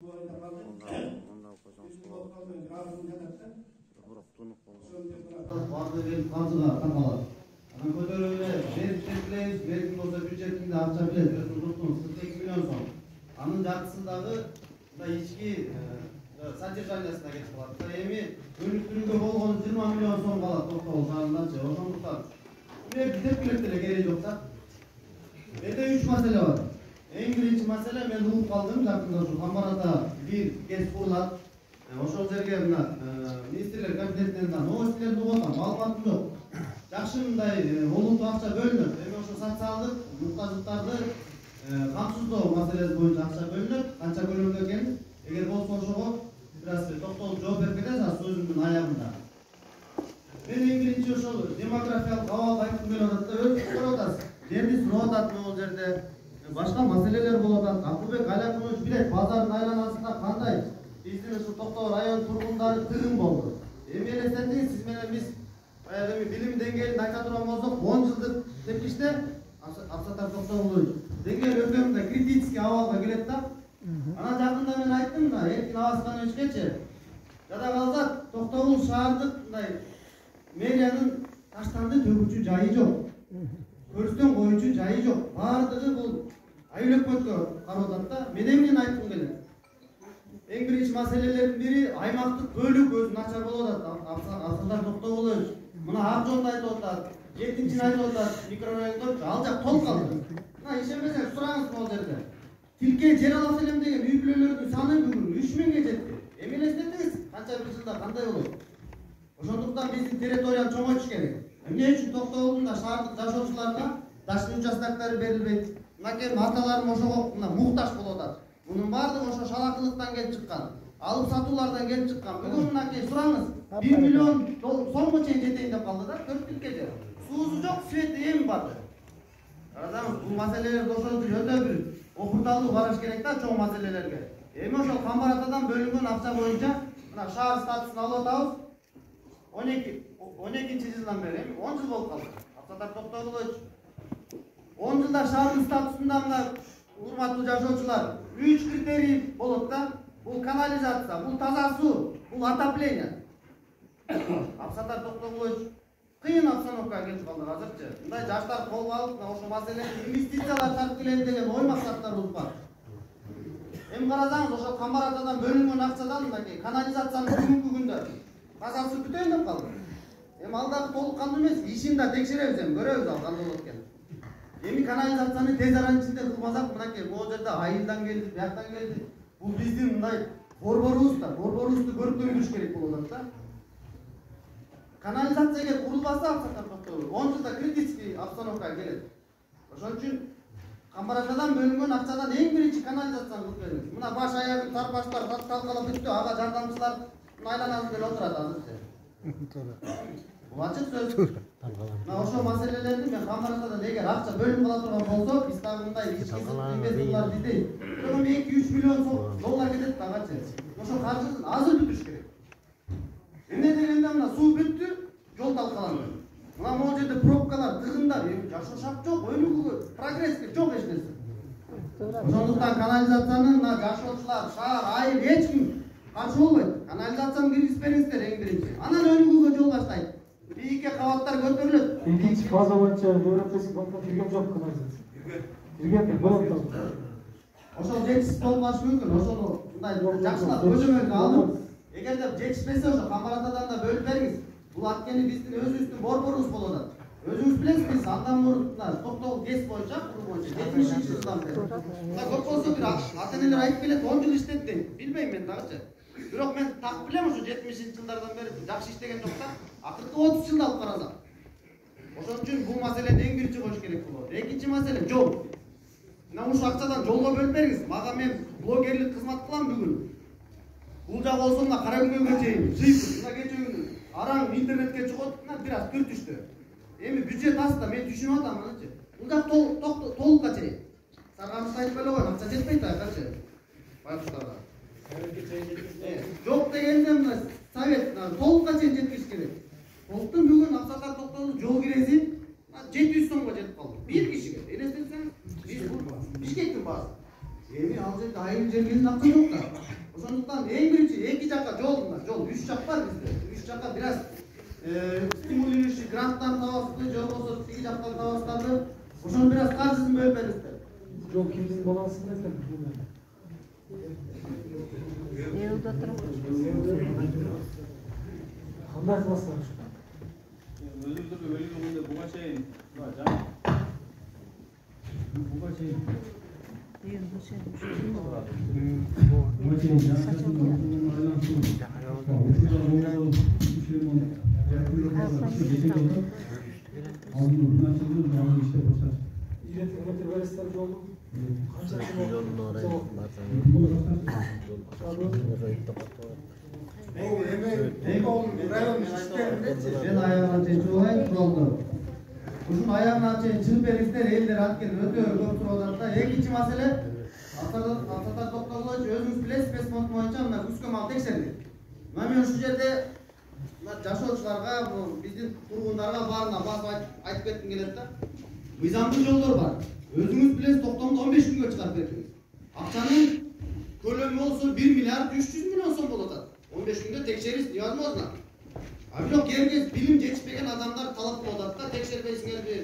Onda koşan Bazı bir karşılar kapalı. Ama kötülüğüne verip verip olsa bütçetinde harca bilet. Özüm tuttum 42 milyon son. Anın jartısındağı da içki содержаниясына кетип калат. Эми өнүктүрүүгө болгон 20 миллион сом калат токтогул шаарындачы. Ошондуктан деп билет деле кереги жок да. Менде 3 маселе бар. Эң биринчи маселе мен угуп калдым жакында ушу Камбарада бир КЕС курулат. Ошол жерге мына министрлер кабинетинен новостилерди угуп атам, маалыматым жок. Жакшы мындай олуттуу акча бөлүнөт. Эми ошо социалдык муктаждыктарды камсыздоо маселеси боюнча акча бөлүнөт. Канча көлөмдө экенин эгер болсо ошого biraz токтолуп жооп берип кетесиз азыр сөзүмдүн аягында. Мен эң биринчи ошол демографиялык абалды айткым келип атат да, өзүңүз көрүп атасыз. Жерди сурап атат могул жерде. Башка маселелер болуп атат. Акылбек Алякунович билет, базардын айланасында кандай биздин ушул Токтогул район тургундары тыгын болду. Эми элестетиңиз, сиз менен биз баягы билим деңгээлин айта турган болсок, 10 жылдык тепкичте Абсатар Токтогулович деңгээл өтө мындай критический абалга келет да. Ана жакында мен айттым да, Эркин Абаскановичкечи жада калса Токтогул шаардык мындай мэриянын таштанды төгүүчү жайы жок. Көрүстөн коюучу жайы жок. Бардыгы бул айылөкмөткө карап атат да. Мен эмнени айткым келет? Эң биринчи маселелердин бири аймактык бөлүк өзү начар болуп атат. Абсатар Токтогулович мына Акжолду айтып атат, 7-чини айтып атат, микрорайондор ал жак толуп калды. Мына ишенбесең сураңыз могул жерде. Тилке жер алат элем деген үй бүлөлөрдүн саны бүгүн 3000ге жетти. Эми элестетиңиз, канча бир жылда кандай болот? Ошондуктан биздин территорияны чоңойтуш керек. Эмне үчүн Токтогулдун да шаардык жашоочуларына дачный участоктары берилбейт? Мынакей аталарым ошого мына муктаж болуп атат. Мунун баардыгы ошо шалакылыктан келип чыккан, алып сатуулардан келип чыккан. Бүгүн мынакей сураңыз, 1 миллион сомго чейин жетейин деп калды да, 4 тилке жер. Суусу жок, свети эми барды. Карасаңыз, бул маселелерди ошол өтө бир окурталуу караш керек да чоң маселелерге. Эми ошол Камбаратадан бөлүнгөн акча боюнча мына шаар статусун алып атабыз. 12-жылдан бери, 10 жыл болуп калды. Абсатар Токтогулович 10 жылда шаардын статусунда мына урматтуу жашоочулар 3 критерий болот да. Бул канализация, бул таза суу, бул отопление. Абсатар Токтогулович кыйын обстановкага келип калды азырчы. Мындай жаштар колго алып, ошол маселени инвестициялар тартып келели деген ой максаттарыбыз бар. Эми карасаңыз, ошол Камбаратадан бөлүнгөн акчадан мынакей канализациянын бүгүнкү күндө таза суу бүтөйүн деп калды. Эми ал дагы толук кандуу эмес, ишин да текшеребиз, эми көрөбүз ал кандай болот экенин. Эми канализацияны тез аранын ичинде кылмасак, мынакей могул жерде айылдан келди, бияктан келди. Бул биздин мындай борборубуз да, борборубузду көркөйдүрүш керек болуп атат да. Канализацияга курулбаса Абсатар Токтогул 10 жылда критический обстановкага келет. Ошон үчүн Камбаратадан бөлүнгөн акчадан эң биринчи канализацияны кылып бериңиз. Мына баш аягын тарпаштар талкалап бүттү, ага жардамчылар айланасында эле отурат азырчы. Бул ачык сөз. Мына ошол маселелерди мен Камбаратадан эгер акча бөлүнүп кала турган болсо, биз дагы мындай инвесторлор биздей 2-3 миллион доллар кетет дагычы. Ошол каржысын азыр бүтүрүш керек. Эмне дегенде мына суу бүттү, жол талкаланды. Мына могул жерде пробкалар, тыгындар, жашоо шарт жок, өнүгүүгө, прогресске жок эч нерсе. Ошондуктан канализацияны мына жашоочулар, шаар, айыл эч ким каршы болбойт. Канализацияны киргизип бериңиздер эң биринчи. Анан өнүгүүгө жол баштайт. Бийикке кабаттар көтөрүлөт. Экинчи фаза боюнча Европейский банктан кирген жок канализация. Кирген бирок ошол жетишсиз болбашы мүмкүн. Ошону мындай жакшылап көзөмөлгө алып, эгерде жетишпесе ошо Камбаратадан да бөлүп бериңиз. Бул аткени биздин өзүбүздүн борборубуз болуп атат. Өзүңүз билесиз, биз андан мурун Токтогул КЕС боюнча, куруу боюнча 70-жылдан бери. Мына көп болсо бир ата-энелер айтып келет, 10 жыл иштеттим. Билбейм мен дагычы. Бирок мен так билем, ушу 70-жылдардан бери жакшы иштеген жок да. Акыркы 30 жылда алып карасак. Ошон үчүн бул маселени эң биринчи коюш керек болот. Экинчи маселе жол. Мына ушул акчадан жолго бөлүп бериңиз. Мага мен блогерлик кызмат кылам бүгүн. Бул жак болсо мына кара күнөөгө чейин жыйып, мына кече күнү араң интернетке чыгып, мына бир аз түртүштү. Эми бюджет аз да, мен түшүнүп атам анычы. Бул жак толукка чейин. Саргамышты айтып эле койгон, акча жетпейт айкачы. Байкуштарга. Жок дегенде мына совет толукка чейин жеткириш керек. Толуктун бүгүн Абсатар Токтогул жол киреси 700 сомго жетип калды. Бир кишиге. Элестетсең, биз бул Бишкектин баасы. Эми ал жерде айыл жергенин акча жок да. Ошондуктан эң биринчи эки жакка жол 3 жак бар бизде. 3 жакка бир аз стимулирующий гранттар табасызбы, же болбосо тиги жактан табасыздарбы? Ошону бир аз каржысын бөлүп бериңиздер. Жол кимдин балансында экен? Эуда турат. Кандай кыласыздар? Өзүңүздөргө бөлүнгөндө буга чейин Üretim verirler yolu. Мен аягына чейин чыгайын жолду. Ушун аягына чейин чыгып бериңиздер, элдер анткени өтө көп туруп атат да. Экинчи маселе, Асатар Токтогулович, өзүңүз билесиз, спецфонд боюнча мына күзгө мал текшерилет. Мына мен ушул жерде жашоочуларга, биздин тургундарга баарына басып айтып кетким келет да. Мыйзамдуу жолдор бар. Өзүңүз билесиз, токтомду 15 күнгө чыгарып бердиңиз. Акчанын көлөмү болсо 1 миллиард 300 миллион сом болуп атат. 15 күндө текшериш невозможно. А бирок керге билим жетишпеген адамдар талап кылып атат да, текшербейсиңерби?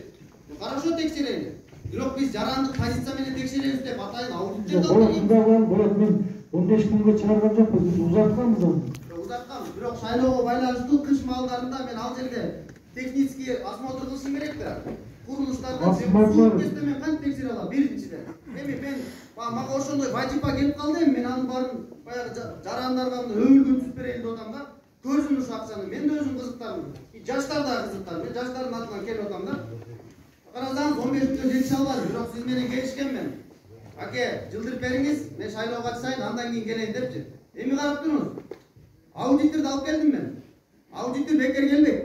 Хорошо текшерели. Бирок биз жарандык позиция менен текшеребиз деп атайын аудит жасалган. Болот, мен 15 күнгө чыгарган жокпуз, биз узартканбыз аны. Узартканбыз, бирок шайлоого байланыштуу кыш маалдарында мен ал жерде технический осмотр кылышым керек да. Курулуштарда мен кантип текшере алам? Биринчиден. Эми мен мага ошондой вазифа келип калды, мен анын баарын баягы жарандарга өмүргө түзүп берейин деп атам да. Көрсүн ушу акчаны. Мен да өзүм кызыктармын. Жаштар да кызыктар. Мен жаштардын атынан келип атам да. Карасаңыз 15 күндө жетише албадым, бирок сиз менен келишкенмин. Аке, жылдырып бериңиз, мен шайлоого катышайын, андан кийин келейин депчи. Эми карап туруңуз. Аудиторду алып келдим мен. Аудитор бекер келбейт.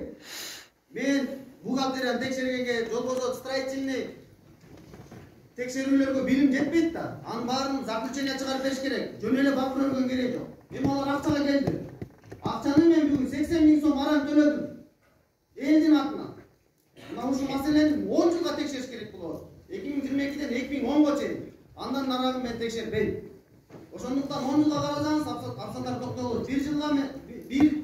Мен бухгалтерияны текшергенге, жолбосо строительный текшерүүлөргө билим жетпейт да. Анын баарын заключение чыгарып бериш керек. Жөн эле бак көргөн кереги жок. Эми алар акчага келди. Акчаны мен бүгүн 80 000 сом аран төлөдүм. Элдин атынан. Мына ушул маселени 10 жылга текшериш керек болот. 2022ден 2010го чейин. Андан нарагын мен текшербейм. Ошондуктан 10 жылга карасаңыз, Асатар Токтогулович, 1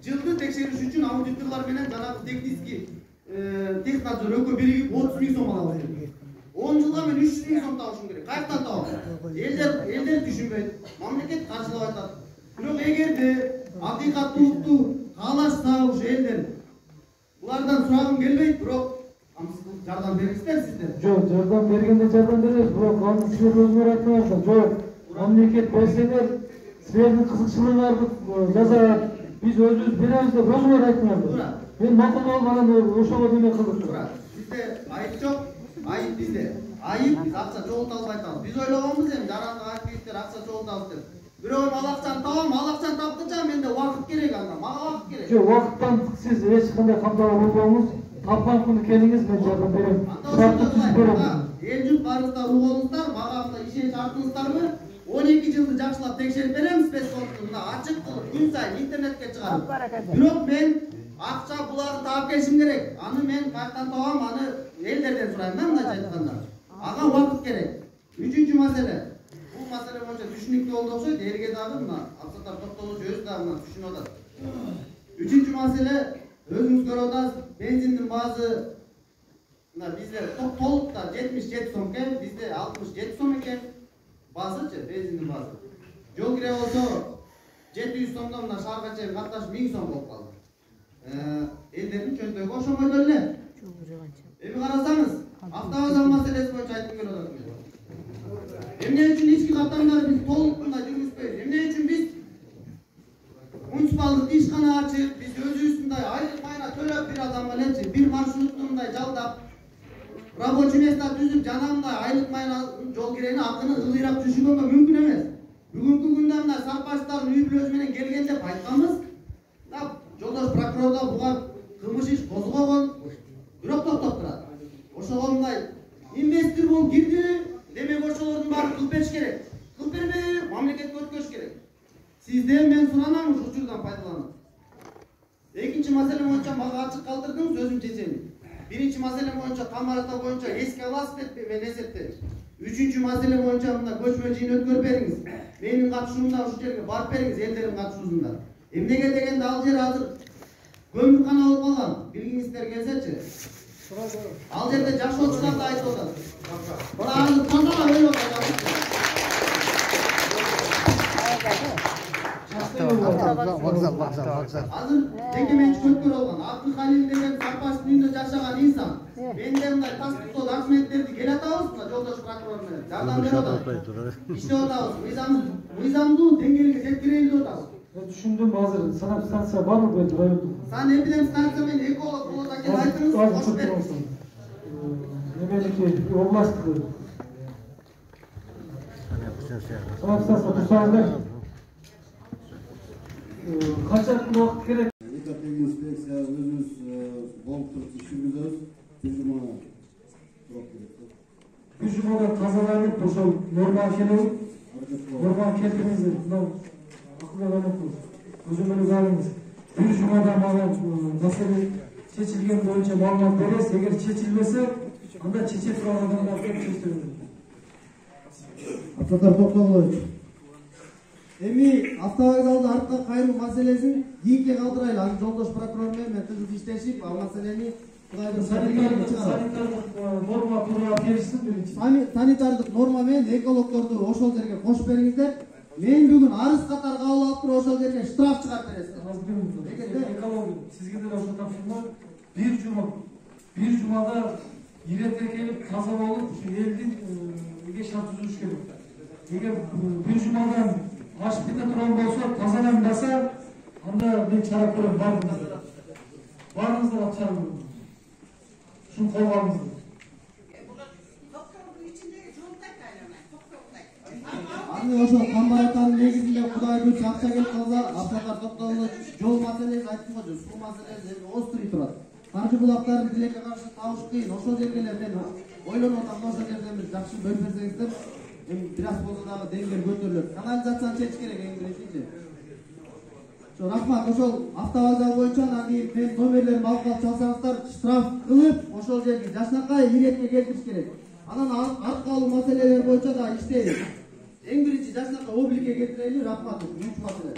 жылды текшериш үчүн аудиторлор менен жанагы технический технадзор экөө биригип 30 000 сом алабыз. 10 жылга мен 300 000 сом табышым керек. Каяктан табам? Элдер түшүнбөйт. Мамлекет каршылап атат. Бирок эгерде акыйкаттуулукту каалашса ушу элдер булардан сурагым келбейт, бирок жардам бериңиздер сиздер. Жок, жардам бергенде жардам беребиз, бирок аны силер өзүңөр айтыңардар. Жок, мамлекет берсеңер, силердин кызыкчылыгыңарды жазат, биз өзүбүз беребиз деп өзүңөр айтыңардар. Мен макулдап анан ошого деме кылдым. Бизде айып жок, айып бизде. Айып биз акча жогулта албай атабыз. Биз ойлогонбуз эми жарандык активисттер акча жогултабыз деп. Бирок ал акчаны табам, ал акчаны тапкыча менде убакыт керек анда, мага убакыт керек. Жок, убакыттан сиз эч кандай камтала болбоңуз. Тапкан күнү келиңиз, мен жардам берем. Шартты түзүп берем. Эл жұрт барыңыздар уголуңуздар, мага ишенич артыңыздарбы? 12 жылды жакшылап текшерип берем, спецфондунда ачык кылып күн сайын интернетке чыгарып. Бирок мен акча булагын таап келишим керек. Аны мен каяктан табам, аны элдерден сурайм да, мындайча айтканда. Ага убакыт керек. Үчүнчү маселе. Бул маселе боюнча түшүнүктүү болду окшойт. Элге дагы мына Асатар Токтогулович өзү дагы мына түшүнүп атат. Үчүнчү маселе, өзүңүз көрүп атасыз, бензиндин баасы мына бизде толук да 77 сом экен, бизде 67 сом экен. Баасычы, бензиндин баасы. Жол кире болсо 700 сомдон мына шаарга чейин катташ 1000 сом болуп калды. Элдердин чөнтөгү ошондой эле. Эми карасаңыз, автоваза маселеси боюнча айткым келип атат. Эмне үчүн ички каттамдарды биз толук мындай жүргүзбөйбүз? Эмне үчүн биз муниципалдык ишкана ачып, биз өзүбүз мындай айлык майна төлөп бир адамга эленчи, бир маршрутты мындай жалдап, рабочий место түзүп, жана мындай айлык майна жол кирени акыны ылдыйраак түшүргөнгө мүмкүн эмес. Бүгүнкү күндө мына сарпачтардын үй бүлөсү менен келген деп айтканбыз. Жолдош прокурордо буга кылмыш иш козгогон, бирок токтоп турат. Ошого мындай инвестор болуп кирди, демек ошолордун баарын кылып бериш керек. Кылып бербей, мамлекетке өткөрүш керек. Сизден мен суранам ушул учурдан пайдаланып. Экинчи маселе боюнча мага ачык калтырдыңыз, өзүм чечейин. Биринчи маселе боюнча, тамарата боюнча эске аласыз деп мен эсептейм. Üçüncü mesele boyunca mında göçmeciğini ötkörüp beriңiz. Menin katışımda uşu жерге barıp beriңiz ellerin katışuusunda. Эмнеге дегенде ал жер азыр көмүркана болуп калган. Билгиңиздер келсечи. Ал жерде жашоочулар да айтып атат. Бара азыр таза ойлоп атат. Азыр жеке менчик өткөр алган. Абдухалил деген Сапаштын үйүндө жашаган инсан. Мен де мындай тастыктоо документтерди келе атабыз мына жолдош прокурор менен. Жардам берип атабыз. Иштеп атабыз. Мыйзамдуу деңгээлге жеткирели деп атабыз. Düşündüm hazır. Sanat stansiya var mı böyle rayonda? Sen ne bileyim stansiya men ekolog bolot akel aytыңыз. Hoş ver. Nemeneki oblastı. Sanat stansiya tursağında kaç vakit gerek? Никаких инспекция өзүбүз болуп туруп ишибиз тизимана Bir cumada tazalanıp ошол norma келип, norma келтириңиz. Мынау акылданып өзүңүз алыңыз. Bir cumada мага маселе чечилген боюнча маалымат бересиз. Эгер чечилбесе, анда чече турган адамдарды чечтиріңиз. Ататар Токтогулович. Эми автовокзалды артка кайруу маселесин кийинке калтырайлы. Аны жолдош прокурор менен тыгыз иштешип, ал маселени Санитардык норма туура келишсин биринчи. Санитардык норма менен экологдорду ошол жерге кошуп бериңиздер. Мен бүгүн арыз катары кабыл алып туруп ошол жерге штраф чыгарып бересиздер. Экология сизге деле ошо тапшырма. Bir cumada ирете келип таза болуп, элдин шарт түзүш керек. Эгер bir cumadan ашып кете турган болсо, тазаланбаса, анда мен чара көрөм баарыңыздар. Баарыңыздар чара көрөм. Şunu kollarınızı. Аны ошол камбаратанын негизинде Кудай күч акча келип калса, Абдакар Токтогулович жол маселеси айттым го, суу маселеси ооздуруй турат. Каршы булактарды тилекке каршы табыш кыйын. Ошол жерге эле мен ойлонуп атам, ошол жерден биз жакшы бөлүп берсеңиздер, бир аз болсо дагы деңгээл көтөрүлөт. Канализацияны чечиш керек эң биринчи. Рахмат, ошол автовокзал боюнча анан кийин мен номерлерин алып калып чалсаңыздар, штраф кылып, ошол жерге жашнакай иретке келтириш керек. Анан арт калуу маселелер боюнча да иштейбиз. Эң биринчи жашнакай обликке келтирели. Рахмат. Үчүнчү маселе.